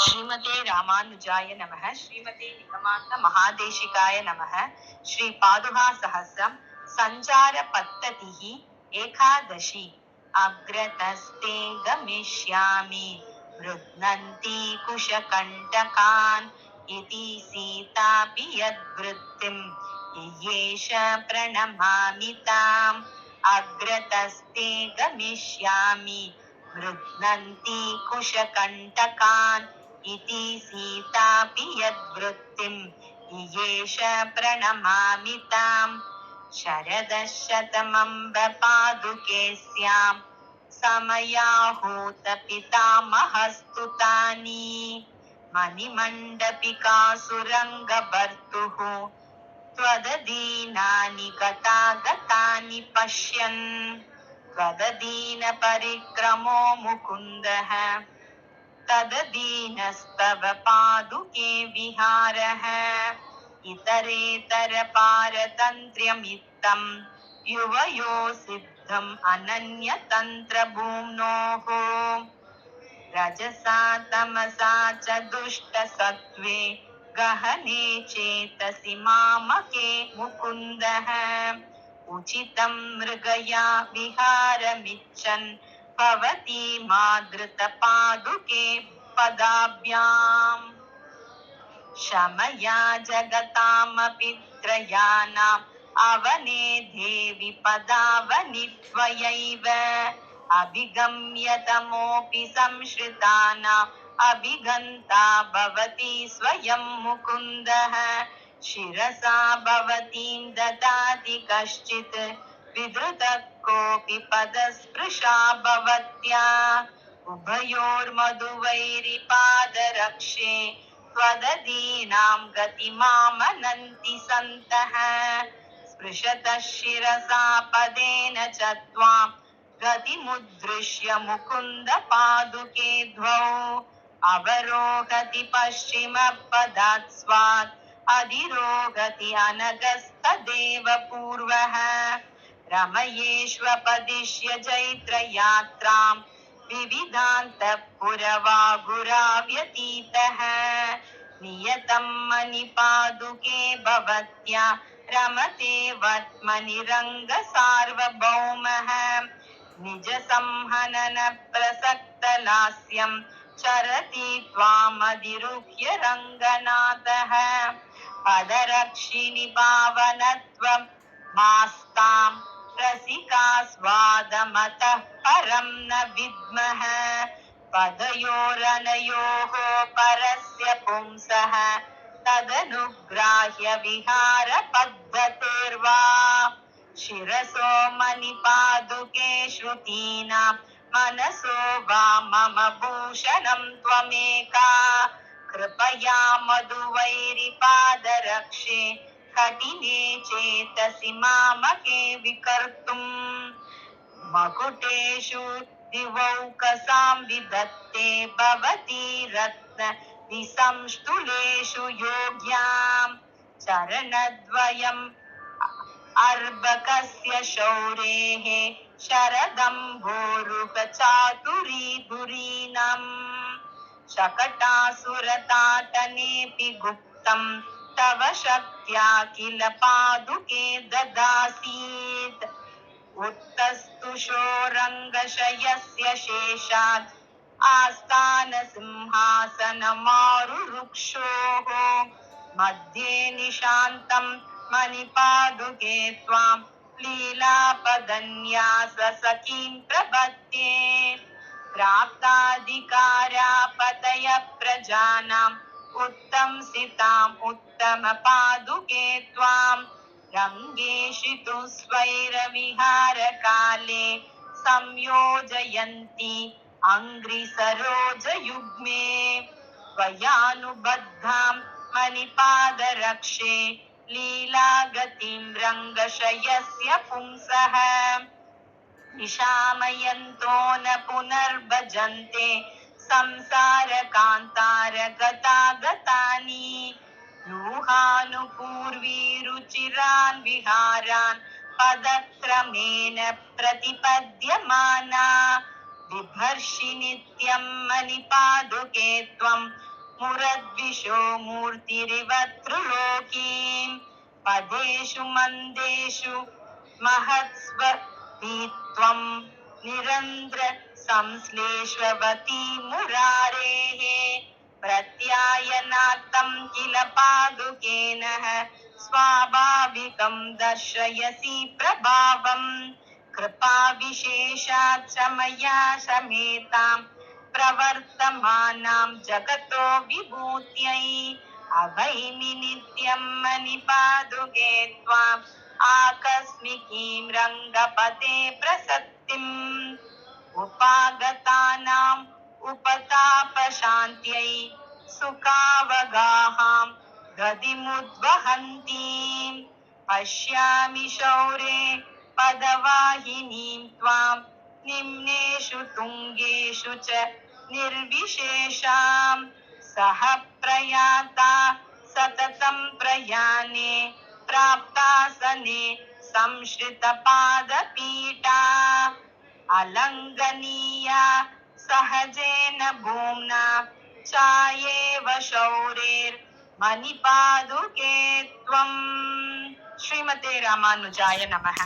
श्रीमते रामानुजाय नमः। श्रीमते निगमान्त महादेशिकाय नमः। श्री पादुका सहस्रम संचार पद्धतिः एकादशी। अग्रतस्ते गमिष्यामि वृद्नन्ति कुशकण्टकान् इति सीतापि यद्वृत्तिम् येष प्रणमामि ताम्। अग्रतस्ते गमिष्यामि वृद्नन्ति कुशकण्टकान् इति सीतापि यद्वृत्तिम् येष प्रणमामि ताम्। शरदशतमम्ब पादुके स्याम् समयाहूत पितामहस्तुतानि मणिमण्डपिकासुरङ्गभर्तुः त्वददीनानि गतागतानि पश्यन्। त्वददीन परिक्रमो मुकुन्दः तददीनस्तव पादुके विहारः। इतरेतर पारतन्त्र्यमित्थं युवयो सिद्धम् अनन्यतन्त्रभूम्नोः। रजसा तमसा च दुष्टसत्त्वे गहने चेतसि मामके मुकुन्दः। उचितं मृगया विहारमिच्छन् भवति मादृतपादुके पदाभ्याम्। शमया जगतामपि त्रयाणाम् अवने देवि पदावनि त्वयैव। अभिगम्य तमोऽपि संश्रितानाम् अभिगन्ता भवति स्वयं मुकुन्दः। शिरसा भवतीं ददाति कश्चित् विधृतः कोऽपि पदस्पृशा भवत्या। उभयोर्मधुवैरिपादरक्षे त्वददीनां गतिमामनन्ति सन्तः। स्पृशतः शिरसा पदेन च त्वां गतिमुद्दृश्य मुकुन्द पादुके द्वौ। अवरोहति पश्चिमपदात् स्वात् अधिरोहति अनगस्तदेव पूर्वः। रमयेष्वपदिश्य जैत्रयात्रां विविधान्तः पुरवागुराव्यतीतः। नियतं मणिपादुके भवत्या रमते वट्मनिरङ्गसार्वभौमः। निजसंहनन प्रसक्तलास्यं चरति त्वामधिरुह्य रङ्गनाथः। पदरक्षिणि पावनत्वं मास्तां रसिकास्वादमतः परं न विद्मः। पदयोरनयोः परस्य पुंसः तदनुग्राह्य विहारपद्धतेर्वा। शिरसो मणिपादुके श्रुतीनां मनसो वा मम भूषणं त्वमेका। कृपया मधुवैरिपादरक्षे कठिने चेतसि मामके विकर्तुम्। मकुटेषु दिवौकसां विधत्ते भवती रत्न विसंष्टुलेषु योग्यां। चरणद्वयम् अर्भकस्य शौरेः शरदम्भोरुहचातुरी धुरीणम्। शकटासुरताटनेऽपि गुप्तं तव शक्त्या किल पादुके ददासीत्। उत्तस्तुषोरङ्गशयस्य शेषात् आस्थानसिंहासनमारुरुक्षोः। मध्ये निशान्तं मणिपादुके त्वां लीलापदन्याससखीं प्रपद्ये। प्राप्ताधिकारापतय प्रजानाम् उत्तंसिताम् उत्तमपादुके त्वां। रङ्गेषु स्वैरविहारकाले संयोजयन्ति अङ्घ्रिसरोजयुग्मे। त्वयानुबद्धां मणिपादरक्षे लीलागतिं रङ्गशयस्य पुंसः। निशामयन्तो न पुनर्भजन्ते संसारकान्तारगतागतानि। यूहानुपूर्वीरुचिरान् विहारान् पदक्रमेण प्रतिपद्यमाना। बिभर्षि नित्यं मणिपादुके त्वं मुरद्विषो मूर्तिरिव त्रिलोकीम् पदेषु मन्देषु महत्स्वतीत्वम् निरन्ध्र संश्लेषवती मुरारेः प्रत्यायनार्थं किल पादुकेन स्वाभाविकं दर्शयसि प्रभावम् कृपाविशेषात् च मया समेतां प्रवर्तमानां जगतो विभूत्यै अभैमि नित्यं मणिपादुके त्वाम् आकस्मिकीं रङ्गपते प्रसक्तिम् उपागतानाम् उपतापशान्त्यै सुखावगाहां गतिमुद्वहन्तीम् पश्यामि शौरे पदवाहिनीं त्वां निम्नेषु तुङ्गेषु च निर्विशेषां सह प्रयाता सततं प्रयाणे प्राप्तासने संश्रितपादपीठा अलङ्घनीया सहजेन भूम्ना चायेव शौरेर्मणिपादुके त्वम्। श्रीमते रामानुजाय नमः।